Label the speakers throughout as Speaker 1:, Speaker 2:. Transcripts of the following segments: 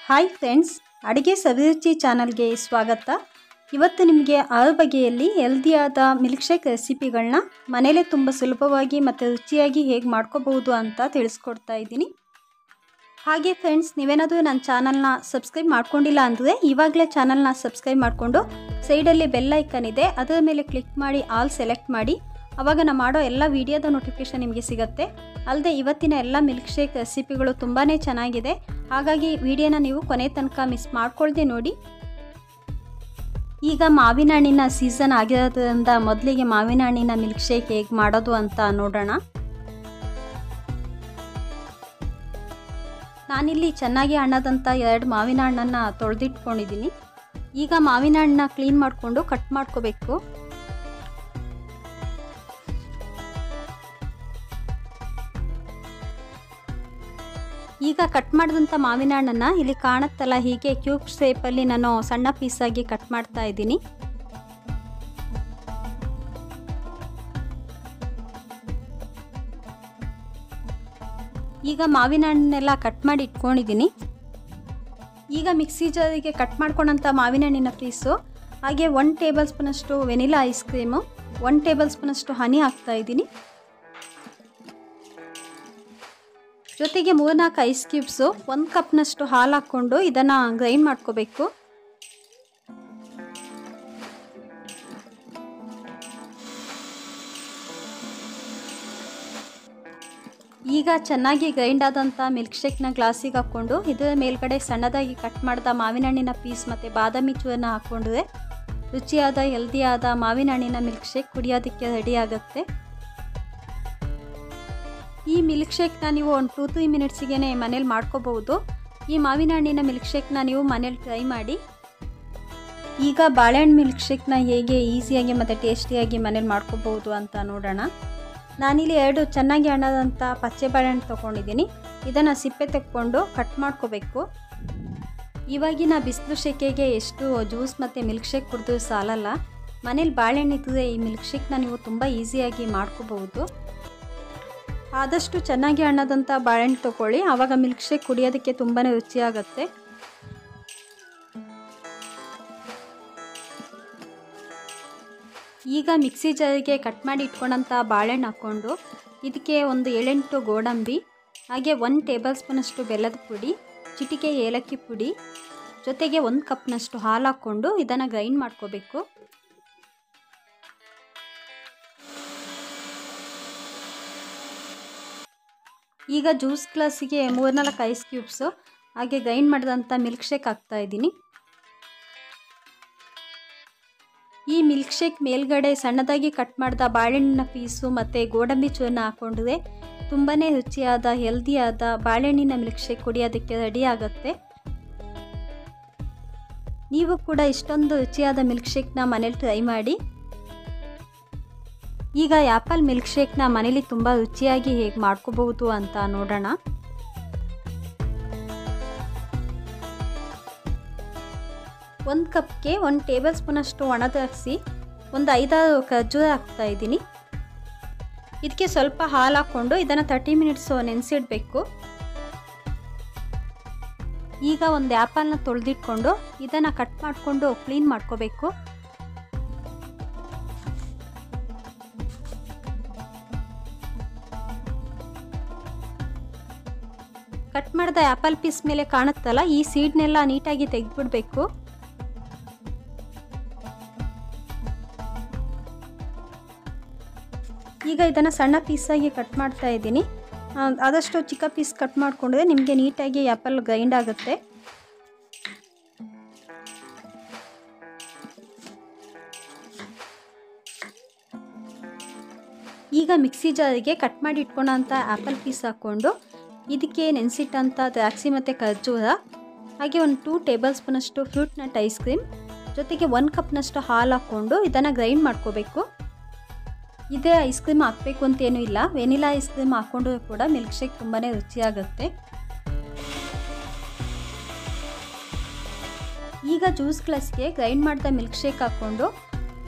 Speaker 1: Hi friends, ಅಡುಗೆ ಸವಿರುಚಿ ಚಾನಲ್ಗೆ ಸ್ವಾಗತ. ಇವತ್ತು ನಿಮಗೆ 6 ಬಗೆಯಲ್ಲಿ ಹೆಲ್ದಿಯಾದ ಮಿಲ್ಕ್ ಶೇಕ್ ರೆಸಿಪಿಗಳನ್ನ ಮನೇಲೇ ತುಂಬ ಸುಲಭವಾಗಿ ಮತ್ತು ರುಚಿಯಾಗಿ ಹೇಗೆ ಮಾಡ್ಕೋಬಹುದು ಅಂತ ತಿಳಿಸ್ಕೊಡ್ತಾ ಇದ್ದೀನಿ. ಹಾಗೆ ಫ್ರೆಂಡ್ಸ್, ನೀವೇನಾದರೂ ನನ್ನ ಚಾನಲ್ನ ಸಬ್ಸ್ಕ್ರೈಬ್ ಮಾಡ್ಕೊಂಡಿಲ್ಲ ಅಂದರೆ ಇವಾಗಲೇ ಚಾನಲ್ನ ಸಬ್ಸ್ಕ್ರೈಬ್ ಮಾಡಿಕೊಂಡು ಸೈಡಲ್ಲಿ ಬೆಲ್ ಐಕನ್ ಇದೆ, ಅದರ ಮೇಲೆ ಕ್ಲಿಕ್ ಮಾಡಿ ಆಲ್ ಸೆಲೆಕ್ಟ್ ಮಾಡಿ. ಆವಾಗ ನಾನು ಮಾಡೋ ಎಲ್ಲ ವಿಡಿಯೋದ ನೋಟಿಫಿಕೇಷನ್ ನಿಮಗೆ ಸಿಗುತ್ತೆ. ಅಲ್ಲದೆ ಇವತ್ತಿನ ಎಲ್ಲ ಮಿಲ್ಕ್ ಶೇಕ್ ರೆಸಿಪಿಗಳು ತುಂಬಾ ಚೆನ್ನಾಗಿದೆ, ಹಾಗಾಗಿ ವಿಡಿಯೋನ ನೀವು ಕೊನೆ ತನಕ ಮಿಸ್ ಮಾಡ್ಕೊಳ್ದೆ ನೋಡಿ. ಈಗ ಮಾವಿನ ಹಣ್ಣಿನ ಸೀಸನ್ ಆಗಿರೋದ್ರಿಂದ ಮೊದಲಿಗೆ ಮಾವಿನ ಹಣ್ಣಿನ ಮಿಲ್ಕ್ ಶೇಕ್ ಹೇಗೆ ಮಾಡೋದು ಅಂತ ನೋಡೋಣ. ನಾನಿಲ್ಲಿ ಚೆನ್ನಾಗಿ ಹಣ್ಣಾದಂಥ 2 ಮಾವಿನ ಹಣ್ಣನ್ನು ತೊಳೆದಿಟ್ಕೊಂಡಿದ್ದೀನಿ. ಈಗ ಮಾವಿನ ಹಣ್ಣನ್ನ ಕ್ಲೀನ್ ಮಾಡಿಕೊಂಡು ಕಟ್ ಮಾಡ್ಕೋಬೇಕು. ಈಗ ಕಟ್ ಮಾಡಿದಂಥ ಮಾವಿನ ಹಣ್ಣನ್ನು ಇಲ್ಲಿ ಕಾಣುತ್ತಲ್ಲ, ಹೀಗೆ ಕ್ಯೂಬ್ ಶೇಪಲ್ಲಿ ನಾನು ಸಣ್ಣ ಪೀಸಾಗಿ ಕಟ್ ಮಾಡ್ತಾ ಇದ್ದೀನಿ. ಈಗ ಮಾವಿನ ಹಣ್ಣನ್ನೆಲ್ಲ ಕಟ್ ಮಾಡಿ ಇಟ್ಕೊಂಡಿದ್ದೀನಿ. ಈಗ ಮಿಕ್ಸಿ ಜಾರಿಗೆ ಕಟ್ ಮಾಡ್ಕೊಂಡಂಥ ಮಾವಿನ ಹಣ್ಣಿನ ಪೀಸು, ಹಾಗೆ 1 ಟೇಬಲ್ ಸ್ಪೂನಷ್ಟು ವೆನಿಲಾ ಐಸ್ ಕ್ರೀಮು, 1 ಟೇಬಲ್ ಸ್ಪೂನಷ್ಟು ಹನಿ ಹಾಕ್ತಾ ಇದ್ದೀನಿ. ಜೊತೆಗೆ 3-4 ಐಸ್ ಕ್ಯೂಬ್ಸು, 1 ಕಪ್ನಷ್ಟು ಹಾಲು ಹಾಕ್ಕೊಂಡು ಇದನ್ನು ಗ್ರೈಂಡ್ ಮಾಡ್ಕೋಬೇಕು. ಈಗ ಚೆನ್ನಾಗಿ ಗ್ರೈಂಡ್ ಆದಂಥ ಮಿಲ್ಕ್ ಶೇಕ್ನ ಗ್ಲಾಸಿಗೆ ಹಾಕ್ಕೊಂಡು ಇದರ ಮೇಲ್ಗಡೆ ಸಣ್ಣದಾಗಿ ಕಟ್ ಮಾಡಿದ ಮಾವಿನ ಹಣ್ಣಿನ ಪೀಸ್ ಮತ್ತು ಬಾದಾಮಿ ಚೂರನ್ನ ಹಾಕ್ಕೊಂಡ್ರೆ ರುಚಿಯಾದ ಹೆಲ್ದಿಯಾದ ಮಾವಿನ ಹಣ್ಣಿನ ಮಿಲ್ಕ್ ಶೇಕ್ ಕುಡಿಯೋದಕ್ಕೆ ರೆಡಿ ಆಗುತ್ತೆ. ಈ ಮಿಲ್ಕ್ ಶೇಕ್ನ ನೀವು ಒಂದು 2-3 ಮಿನಿಟ್ಸಿಗೆ ಮನೇಲಿ ಮಾಡ್ಕೋಬಹುದು. ಈ ಮಾವಿನ ಹಣ್ಣಿನ ಮಿಲ್ಕ್ ಶೇಕ್ನ ನೀವು ಮನೇಲಿ ಟ್ರೈ ಮಾಡಿ. ಈಗ ಬಾಳೆಹಣ್ಣು ಮಿಲ್ಕ್ ಶೇಕ್ನ ಹೇಗೆ ಈಸಿಯಾಗಿ ಮತ್ತು ಟೇಸ್ಟಿಯಾಗಿ ಮನೇಲಿ ಮಾಡ್ಕೋಬಹುದು ಅಂತ ನೋಡೋಣ. ನಾನಿಲ್ಲಿ 2 ಚೆನ್ನಾಗಿ ಹಣ್ಣಾದಂಥ ಪಚ್ಚೆ ಬಾಳೆಹಣ್ಣು ತೊಗೊಂಡಿದ್ದೀನಿ. ಇದನ್ನು ಸಿಪ್ಪೆ ತೆಕ್ಕೊಂಡು ಕಟ್ ಮಾಡ್ಕೋಬೇಕು. ಇವಾಗಿನ ಬಿಸಿಲು ಶೆಕೆಗೆ ಎಷ್ಟು ಜ್ಯೂಸ್ ಮತ್ತು ಮಿಲ್ಕ್ ಶೇಕ್ ಕುಡಿದ್ರೂ ಸಾಲಲ್ಲ. ಮನೇಲಿ ಬಾಳೆಹಣ್ಣು ಇದ್ದರೆ ಈ ಮಿಲ್ಕ್ ಶೇಕ್ನ ನೀವು ತುಂಬ ಈಸಿಯಾಗಿ ಮಾಡ್ಕೋಬಹುದು. ಆದಷ್ಟು ಚೆನ್ನಾಗಿ ಹಣ್ಣಾದಂಥ ಬಾಳೆಹಣ್ಣು ತೊಗೊಳ್ಳಿ, ಆವಾಗ ಮಿಲ್ಕ್ ಶೇಕ್ ಕುಡಿಯೋದಕ್ಕೆ ತುಂಬಾ ರುಚಿಯಾಗುತ್ತೆ. ಈಗ ಮಿಕ್ಸಿ ಜಾರಿಗೆ ಕಟ್ ಮಾಡಿ ಇಟ್ಕೊಂಡಂಥ ಬಾಳೆಹಣ್ಣು ಹಾಕ್ಕೊಂಡು ಇದಕ್ಕೆ ಒಂದು 7-8 ಗೋಡಂಬಿ, ಹಾಗೆ 1 ಟೇಬಲ್ ಸ್ಪೂನಷ್ಟು ಬೆಲ್ಲದ ಪುಡಿ, ಚಿಟಿಕೆ ಏಲಕ್ಕಿ ಪುಡಿ, ಜೊತೆಗೆ 1 ಕಪ್ನಷ್ಟು ಹಾಲು ಹಾಕ್ಕೊಂಡು ಇದನ್ನು ಗ್ರೈಂಡ್ ಮಾಡ್ಕೋಬೇಕು. ಈಗ ಜ್ಯೂಸ್ ಗ್ಲಾಸಿಗೆ 3-4 ಐಸ್ ಕ್ಯೂಬ್ಸು, ಹಾಗೆ ಗ್ರೈಂಡ್ ಮಾಡಿದಂಥ ಮಿಲ್ಕ್ ಶೇಕ್ ಹಾಕ್ತಾ ಇದ್ದೀನಿ. ಈ ಮಿಲ್ಕ್ ಶೇಕ್ ಮೇಲ್ಗಡೆ ಸಣ್ಣದಾಗಿ ಕಟ್ ಮಾಡಿದ ಬಾಳೆಹಣ್ಣಿನ ಪೀಸು ಮತ್ತು ಗೋಡಂಬಿ ಚೂರನ್ನ ಹಾಕ್ಕೊಂಡ್ರೆ ತುಂಬಾ ರುಚಿಯಾದ ಹೆಲ್ದಿಯಾದ ಬಾಳೆಹಣ್ಣಿನ ಮಿಲ್ಕ್ ಶೇಕ್ ಕುಡಿಯೋದಕ್ಕೆ ರೆಡಿ ಆಗುತ್ತೆ. ನೀವು ಕೂಡ ಇಷ್ಟೊಂದು ರುಚಿಯಾದ ಮಿಲ್ಕ್ ಶೇಕ್ನ ಮನೇಲಿ ಟ್ರೈ ಮಾಡಿ. ಈಗ ಆ್ಯಪಲ್ ಮಿಲ್ಕ್ ಶೇಕ್ನ ಮನೇಲಿ ತುಂಬ ರುಚಿಯಾಗಿ ಹೇಗೆ ಮಾಡ್ಕೋಬಹುದು ಅಂತ ನೋಡೋಣ. ಒಂದು ಕಪ್ಗೆ 1 ಟೇಬಲ್ ಸ್ಪೂನಷ್ಟು ಒಣ ದ್ರಾಕ್ಷಿ, ಒಂದು 5-6 ಖರ್ಜೂರ ಹಾಕ್ತಾ ಇದ್ದೀನಿ. ಇದಕ್ಕೆ ಸ್ವಲ್ಪ ಹಾಲು ಹಾಕ್ಕೊಂಡು ಇದನ್ನು 30 ಮಿನಿಟ್ಸು ನೆನೆಸಿಡಬೇಕು. ಈಗ ಒಂದು ಆ್ಯಪಲ್ನ ತೊಳೆದಿಟ್ಕೊಂಡು ಇದನ್ನು ಕಟ್ ಮಾಡಿಕೊಂಡು ಕ್ಲೀನ್ ಮಾಡ್ಕೋಬೇಕು. ಕಟ್ ಮಾಡಿದ ಆ್ಯಪಲ್ ಪೀಸ್ ಮೇಲೆ ಕಾಣುತ್ತಲ್ಲ, ಈ ಸೀಡ್ನೆಲ್ಲ ನೀಟಾಗಿ ತೆಗೆದುಬಿಡಬೇಕು. ಈಗ ಇದನ್ನು ಸಣ್ಣ ಪೀಸಾಗಿ ಕಟ್ ಮಾಡ್ತಾ ಇದ್ದೀನಿ. ಆದಷ್ಟು ಚಿಕ್ಕ ಪೀಸ್ ಕಟ್ ಮಾಡಿಕೊಂಡ್ರೆ ನಿಮಗೆ ನೀಟಾಗಿ ಆ್ಯಪಲ್ ಗ್ರೈಂಡ್ ಆಗುತ್ತೆ. ಈಗ ಮಿಕ್ಸಿ ಜಾರಿಗೆ ಕಟ್ ಮಾಡಿ ಇಟ್ಕೊಳ್ಳೋಂಥ ಆ್ಯಪಲ್ ಪೀಸ್ ಹಾಕ್ಕೊಂಡು ಇದಕ್ಕೆ ನೆನೆಸಿಟ್ಟಂಥ ದ್ರಾಕ್ಷಿ ಮತ್ತು ಖರ್ಜೂರ, ಹಾಗೆ ಒಂದು 2 ಟೇಬಲ್ ಸ್ಪೂನಷ್ಟು ಫ್ರೂಟ್ ನಟ್ ಐಸ್ ಕ್ರೀಮ್, ಜೊತೆಗೆ 1 ಕಪ್ನಷ್ಟು ಹಾಲು ಹಾಕ್ಕೊಂಡು ಇದನ್ನು ಗ್ರೈಂಡ್ ಮಾಡ್ಕೋಬೇಕು. ಇದೇ ಐಸ್ ಕ್ರೀಮ್ ಹಾಕಬೇಕು ಅಂತೇನೂ ಇಲ್ಲ, ವೆನಿಲಾ ಐಸ್ ಕ್ರೀಮ್ ಹಾಕ್ಕೊಂಡ್ರೂ ಕೂಡ ಮಿಲ್ಕ್ ಶೇಕ್ ತುಂಬಾ ರುಚಿಯಾಗುತ್ತೆ. ಈಗ ಜ್ಯೂಸ್ ಗ್ಲಾಸ್ಗೆ ಗ್ರೈಂಡ್ ಮಾಡಿದ ಮಿಲ್ಕ್ ಶೇಕ್ ಹಾಕ್ಕೊಂಡು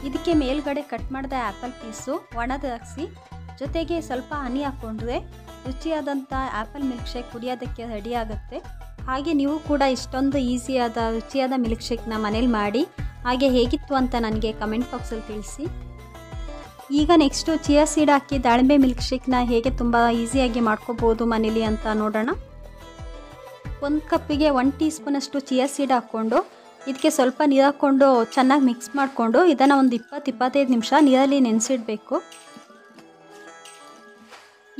Speaker 1: ಇದಕ್ಕೆ ಮೇಲ್ಗಡೆ ಕಟ್ ಮಾಡಿದ ಆ್ಯಪಲ್ ಪೀಸು, ಒಣ ದ್ರಾಕ್ಷಿ, ಜೊತೆಗೆ ಸ್ವಲ್ಪ ಹನಿ ಹಾಕ್ಕೊಂಡ್ರೆ ರುಚಿಯಾದಂಥ ಆ್ಯಪಲ್ ಮಿಲ್ಕ್ ಶೇಕ್ ಕುಡಿಯೋದಕ್ಕೆ ರೆಡಿ ಆಗುತ್ತೆ. ಹಾಗೆ ನೀವು ಕೂಡ ಇಷ್ಟೊಂದು ಈಸಿಯಾದ ರುಚಿಯಾದ ಮಿಲ್ಕ್ ಶೇಕ್ನ ಮನೇಲಿ ಮಾಡಿ ಹಾಗೆ ಹೇಗಿತ್ತು ಅಂತ ನನಗೆ ಕಮೆಂಟ್ ಬಾಕ್ಸಲ್ಲಿ ತಿಳಿಸಿ. ಈಗ ನೆಕ್ಸ್ಟು ಚಿಯಾ ಸೀಡ್ ಹಾಕಿ ದಾಳಿಂಬೆ ಮಿಲ್ಕ್ ಶೇಕ್ನ ಹೇಗೆ ತುಂಬ ಈಸಿಯಾಗಿ ಮಾಡ್ಕೋಬೋದು ಮನೇಲಿ ಅಂತ ನೋಡೋಣ. 1 ಕಪ್ಪಿಗೆ 1 ಟೀ ಸ್ಪೂನಷ್ಟು ಚಿಯಾ ಸೀಡ್ ಹಾಕ್ಕೊಂಡು ಇದಕ್ಕೆ ಸ್ವಲ್ಪ ನೀರು ಹಾಕ್ಕೊಂಡು ಚೆನ್ನಾಗಿ ಮಿಕ್ಸ್ ಮಾಡಿಕೊಂಡು ಇದನ್ನು ಒಂದು 20-25 ನಿಮಿಷ ನೀರಲ್ಲಿ ನೆನೆಸಿಡಬೇಕು.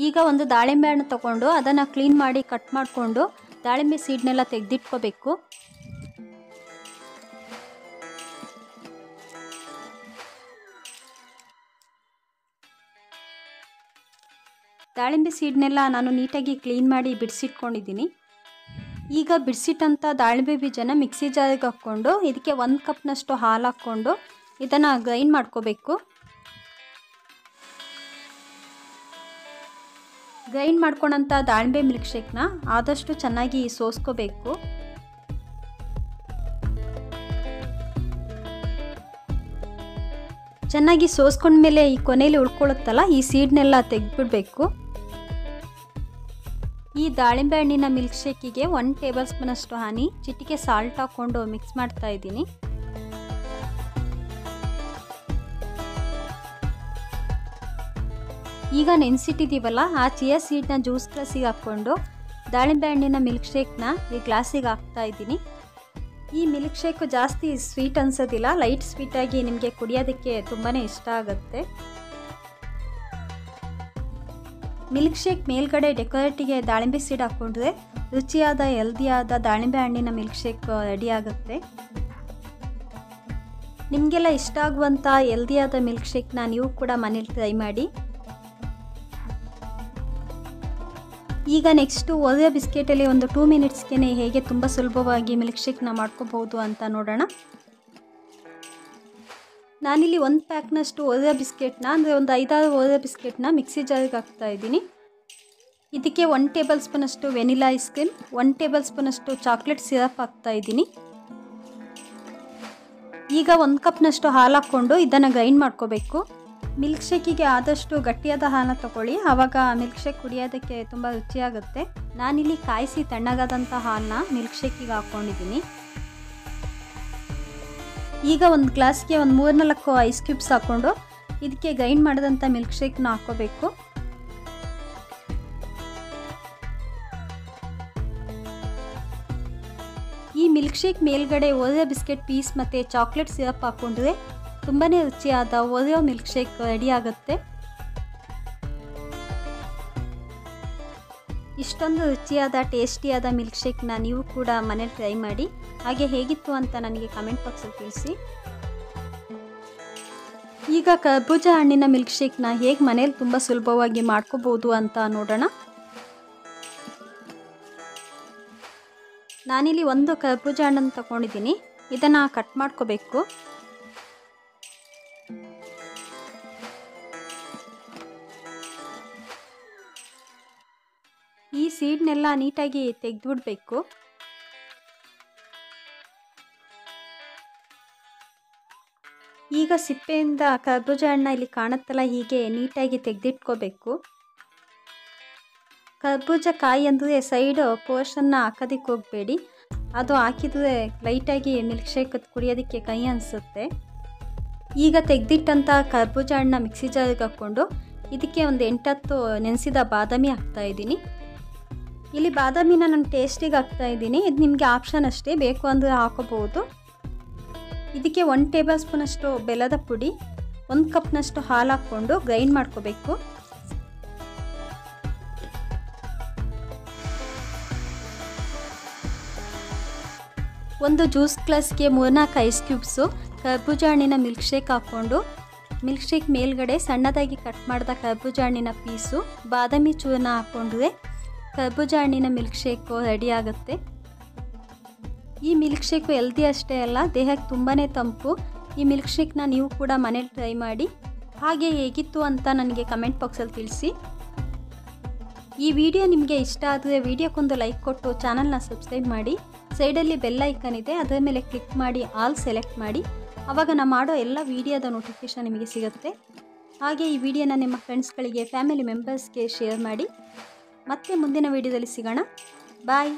Speaker 1: ಈಗ ಒಂದು ದಾಳಿಂಬೆ ಹಣ್ಣು ತೊಗೊಂಡು ಅದನ್ನು ಕ್ಲೀನ್ ಮಾಡಿ ಕಟ್ ಮಾಡಿಕೊಂಡು ದಾಳಿಂಬೆ ಸೀಡ್ನೆಲ್ಲ ತೆಗೆದಿಟ್ಕೋಬೇಕು. ದಾಳಿಂಬೆ ಸೀಡ್ನೆಲ್ಲ ನಾನು ನೀಟಾಗಿ ಕ್ಲೀನ್ ಮಾಡಿ ಬಿಡಿಸಿಟ್ಕೊಂಡಿದ್ದೀನಿ. ಈಗ ಬಿಡಿಸಿಟ್ಟಂಥ ದಾಳಿಂಬೆ ಬೀಜನ ಮಿಕ್ಸಿ ಜಾರಿಗೆ ಹಾಕ್ಕೊಂಡು ಇದಕ್ಕೆ 1 ಕಪ್ನಷ್ಟು ಹಾಲು ಹಾಕ್ಕೊಂಡು ಇದನ್ನು ಗ್ರೈಂಡ್ ಮಾಡ್ಕೋಬೇಕು. ಗ್ರೈಂಡ್ ಮಾಡ್ಕೊಂಡಂಥ ದಾಳಿಂಬೆ ಮಿಲ್ಕ್ ಶೇಕ್ನ ಆದಷ್ಟು ಚೆನ್ನಾಗಿ ಸೋಸ್ಕೋಬೇಕು. ಚೆನ್ನಾಗಿ ಸೋಸ್ಕೊಂಡ್ಮೇಲೆ ಈ ಕೊನೆಯಲ್ಲಿ ಉಳ್ಕೊಳ್ಳುತ್ತಲ್ಲ ಈ ಸೀಡ್ನೆಲ್ಲ ತೆಗೆದ್ಬಿಡಬೇಕು. ಈ ದಾಳಿಂಬೆ ಹಣ್ಣಿನ ಮಿಲ್ಕ್ ಶೇಕಿಗೆ 1 ಟೇಬಲ್ ಸ್ಪೂನಷ್ಟು ಹನಿ, ಚಿಟಿಕೆ ಸಾಲ್ಟ್ ಹಾಕ್ಕೊಂಡು ಮಿಕ್ಸ್ ಮಾಡ್ತಾ ಇದ್ದೀನಿ. ಈಗ ನೆನೆಸಿಟ್ಟಿದ್ದೀವಲ್ಲ ಆ ಚಿಯಾ ಸೀಡ್ನ ಜ್ಯೂಸ್ ಗ್ಲಾಸಿಗೆ ಹಾಕ್ಕೊಂಡು ದಾಳಿಂಬೆ ಹಣ್ಣಿನ ಮಿಲ್ಕ್ ಶೇಕ್ನ ಈ ಗ್ಲಾಸಿಗೆ ಹಾಕ್ತಾ ಇದ್ದೀನಿ. ಈ ಮಿಲ್ಕ್ ಶೇಕು ಜಾಸ್ತಿ ಸ್ವೀಟ್ ಅನ್ಸೋದಿಲ್ಲ, ಲೈಟ್ ಸ್ವೀಟಾಗಿ ನಿಮಗೆ ಕುಡಿಯೋದಕ್ಕೆ ತುಂಬಾ ಇಷ್ಟ ಆಗುತ್ತೆ. ಮಿಲ್ಕ್ ಶೇಕ್ ಮೇಲ್ಗಡೆ ಡೆಕೋರೇಟಿಗೆ ದಾಳಿಂಬೆ ಸೀಡ್ ಹಾಕ್ಕೊಂಡ್ರೆ ರುಚಿಯಾದ ಹೆಲ್ದಿಯಾದ ದಾಳಿಂಬೆ ಹಣ್ಣಿನ ಮಿಲ್ಕ್ ಶೇಕ್ ರೆಡಿ ಆಗುತ್ತೆ. ನಿಮಗೆಲ್ಲ ಇಷ್ಟ ಆಗುವಂಥ ಹೆಲ್ದಿಯಾದ ಮಿಲ್ಕ್ ಶೇಕ್ನ ನೀವು ಕೂಡ ಮನೇಲಿ ಟ್ರೈ ಮಾಡಿ. ಈಗ ನೆಕ್ಸ್ಟು ಓರಿಯೋ ಬಿಸ್ಕೆಟಲ್ಲಿ ಒಂದು 2 ಮಿನಿಟ್ಸ್ಗೆ ಹೇಗೆ ತುಂಬ ಸುಲಭವಾಗಿ ಮಿಲ್ಕ್ ಶೇಕ್ನ ಮಾಡ್ಕೋಬೋದು ಅಂತ ನೋಡೋಣ. ನಾನಿಲ್ಲಿ 1 ಪ್ಯಾಕ್ನಷ್ಟು ಓರಿಯೋ ಬಿಸ್ಕೆಟ್ನ ಅಂದರೆ ಒಂದು 5-6 ಓರಿಯೋ ಬಿಸ್ಕೆಟ್ನ ಮಿಕ್ಸಿ ಜಾರಿಗೆ ಹಾಕ್ತಾ ಇದ್ದೀನಿ. ಇದಕ್ಕೆ 1 ಟೇಬಲ್ ಸ್ಪೂನಷ್ಟು ವೆನಿಲಾ ಐಸ್ ಕ್ರೀಮ್, 1 ಟೇಬಲ್ ಸ್ಪೂನಷ್ಟು ಚಾಕ್ಲೇಟ್ ಸಿರಪ್ ಹಾಕ್ತಾ ಇದ್ದೀನಿ. ಈಗ 1 ಕಪ್ನಷ್ಟು ಹಾಲು ಹಾಕ್ಕೊಂಡು ಇದನ್ನು ಗ್ರೈಂಡ್ ಮಾಡ್ಕೋಬೇಕು. ಮಿಲ್ಕ್ ಶೇಕಿಗೆ ಆದಷ್ಟು ಗಟ್ಟಿಯಾದ ಹಾಲನ್ನ ತಗೊಳ್ಳಿ, ಆವಾಗ ಮಿಲ್ಕ್ ಶೇಕ್ ಕುಡಿಯೋದಕ್ಕೆ ತುಂಬ ರುಚಿಯಾಗುತ್ತೆ. ನಾನಿಲ್ಲಿ ಕಾಯಿಸಿ ತಣ್ಣಗಾದಂಥ ಹಾಲನ್ನ ಮಿಲ್ಕ್ ಶೇಕಿಗೆ ಹಾಕ್ಕೊಂಡಿದ್ದೀನಿ. ಈಗ ಒಂದು ಗ್ಲಾಸ್ಗೆ ಒಂದು 3-4 ಐಸ್ ಕ್ಯೂಬ್ಸ್ ಹಾಕ್ಕೊಂಡು ಇದಕ್ಕೆ ಗ್ರೈಂಡ್ ಮಾಡಿದಂಥ ಮಿಲ್ಕ್ ಶೇಕ್ನ ಹಾಕ್ಕೋಬೇಕು. ಈ ಮಿಲ್ಕ್ ಶೇಕ್ ಮೇಲ್ಗಡೆ ಓರಿಯೋ ಬಿಸ್ಕೆಟ್ ಪೀಸ್ ಮತ್ತು ಚಾಕ್ಲೇಟ್ ಸಿರಪ್ ಹಾಕ್ಕೊಂಡ್ರೆ ತುಂಬಾ ರುಚಿಯಾದ ಓರಿಯೋ ಮಿಲ್ಕ್ ಶೇಕ್ ರೆಡಿ ಆಗುತ್ತೆ. ಇಷ್ಟೊಂದು ರುಚಿಯಾದ ಟೇಸ್ಟಿಯಾದ ಮಿಲ್ಕ್ ಶೇಕ್ನ ನೀವು ಕೂಡ ಮನೇಲಿ ಟ್ರೈ ಮಾಡಿ ಹಾಗೆ ಹೇಗಿತ್ತು ಅಂತ ನನಗೆ ಕಮೆಂಟ್ ಬಾಕ್ಸಲ್ಲಿ ತಿಳಿಸಿ. ಈಗ ಕರ್ಬೂಜ ಹಣ್ಣಿನ ಮಿಲ್ಕ್ ಶೇಕ್ನ ಹೇಗೆ ಮನೇಲಿ ತುಂಬ ಸುಲಭವಾಗಿ ಮಾಡ್ಕೋಬೋದು ಅಂತ ನೋಡೋಣ. ನಾನಿಲ್ಲಿ ಒಂದು ಕರ್ಬೂಜ ಹಣ್ಣನ್ನು ತಗೊಂಡಿದ್ದೀನಿ, ಇದನ್ನು ಕಟ್ ಮಾಡ್ಕೋಬೇಕು. ಈ ಸೀಡ್ನೆಲ್ಲ ನೀಟಾಗಿ ತೆಗೆದುಬಿಡಬೇಕು. ಈಗ ಸಿಪ್ಪೆಯಿಂದ ಕರ್ಬೂಜ ಹಣ್ಣ ಇಲ್ಲಿ ಕಾಣುತ್ತಲ್ಲ ಹೀಗೆ ನೀಟಾಗಿ ತೆಗೆದಿಟ್ಕೋಬೇಕು. ಕರ್ಬೂಜ ಕಾಯಿ ಅಂದರೆ ಸೈಡ್ ಪೋರ್ಷನ್ನ ಹಾಕೋದಕ್ಕೆ ಹೋಗಬೇಡಿ, ಅದು ಹಾಕಿದರೆ ಲೈಟಾಗಿ ಮಿಲ್ಕ್ ಶೇಕ್ ಕುಡಿಯೋದಕ್ಕೆ ಕೈ ಅನಿಸುತ್ತೆ. ಈಗ ತೆಗೆದಿಟ್ಟಂಥ ಕರ್ಬೂಜ ಹಣ್ಣ ಮಿಕ್ಸಿ ಜಾರಿಗೆ ಹಾಕ್ಕೊಂಡು ಇದಕ್ಕೆ ಒಂದು 8-10 ನೆನೆಸಿದ ಬಾದಾಮಿ ಹಾಕ್ತಾಯಿದ್ದೀನಿ. ಇಲ್ಲಿ ಬಾದಾಮಿನ ನಾನು ಟೇಸ್ಟಿಗೆ ಹಾಕ್ತಾಯಿದ್ದೀನಿ, ಇದು ನಿಮಗೆ ಆಪ್ಷನ್ ಅಷ್ಟೇ, ಬೇಕು ಅಂದರೆ ಹಾಕೋಬಹುದು. ಇದಕ್ಕೆ 1 ಟೇಬಲ್ ಸ್ಪೂನಷ್ಟು ಬೆಲ್ಲದ ಪುಡಿ, 1 ಕಪ್ನಷ್ಟು ಹಾಲು ಹಾಕ್ಕೊಂಡು ಗ್ರೈಂಡ್ ಮಾಡ್ಕೋಬೇಕು. ಒಂದು ಜ್ಯೂಸ್ ಗ್ಲಾಸ್ಗೆ 3-4 ಐಸ್ ಕ್ಯೂಬ್ಸು ಕರ್ಬೂಜ ಹಣ್ಣಿನ ಮಿಲ್ಕ್ ಶೇಕ್ ಹಾಕ್ಕೊಂಡು ಮಿಲ್ಕ್ ಶೇಕ್ ಮೇಲ್ಗಡೆ ಸಣ್ಣದಾಗಿ ಕಟ್ ಮಾಡಿದ ಕರ್ಬೂಜ ಹಣ್ಣಿನ ಪೀಸು, ಬಾದಾಮಿ ಚೂರನ್ನ ಹಾಕ್ಕೊಂಡ್ರೆ ಕರ್ಬೂಜ ಹಣ್ಣಿನ ಮಿಲ್ಕ್ ಶೇಕು ರೆಡಿ ಆಗುತ್ತೆ. ಈ ಮಿಲ್ಕ್ ಶೇಕು ಹೆಲ್ದಿ ಅಷ್ಟೇ ಅಲ್ಲ, ದೇಹಕ್ಕೆ ತುಂಬಾ ತಂಪು. ಈ ಮಿಲ್ಕ್ ಶೇಕ್ನ ನೀವು ಕೂಡ ಮನೇಲಿ ಟ್ರೈ ಮಾಡಿ ಹಾಗೆ ಹೇಗಿತ್ತು ಅಂತ ನನಗೆ ಕಮೆಂಟ್ ಬಾಕ್ಸಲ್ಲಿ ತಿಳಿಸಿ. ಈ ವಿಡಿಯೋ ನಿಮಗೆ ಇಷ್ಟ ಆದರೆ ವಿಡಿಯೋಕ್ಕೊಂದು ಲೈಕ್ ಕೊಟ್ಟು ಚಾನಲ್ನ ಸಬ್ಸ್ಕ್ರೈಬ್ ಮಾಡಿ. ಸೈಡಲ್ಲಿ ಬೆಲ್ ಐಕನ್ ಇದೆ, ಅದರ ಮೇಲೆ ಕ್ಲಿಕ್ ಮಾಡಿ ಆಲ್ ಸೆಲೆಕ್ಟ್ ಮಾಡಿ, ಆವಾಗ ನಾನು ಮಾಡೋ ಎಲ್ಲ ವಿಡಿಯೋದ ನೋಟಿಫಿಕೇಷನ್ ನಿಮಗೆ ಸಿಗುತ್ತೆ. ಹಾಗೆ ಈ ವಿಡಿಯೋನ ನಿಮ್ಮ ಫ್ರೆಂಡ್ಸ್ಗಳಿಗೆ, ಫ್ಯಾಮಿಲಿ ಮೆಂಬರ್ಸ್ಗೆ ಶೇರ್ ಮಾಡಿ. ಮತ್ತೆ ಮುಂದಿನ ವಿಡಿಯೋದಲ್ಲಿ ಸಿಗೋಣ. ಬಾಯ್.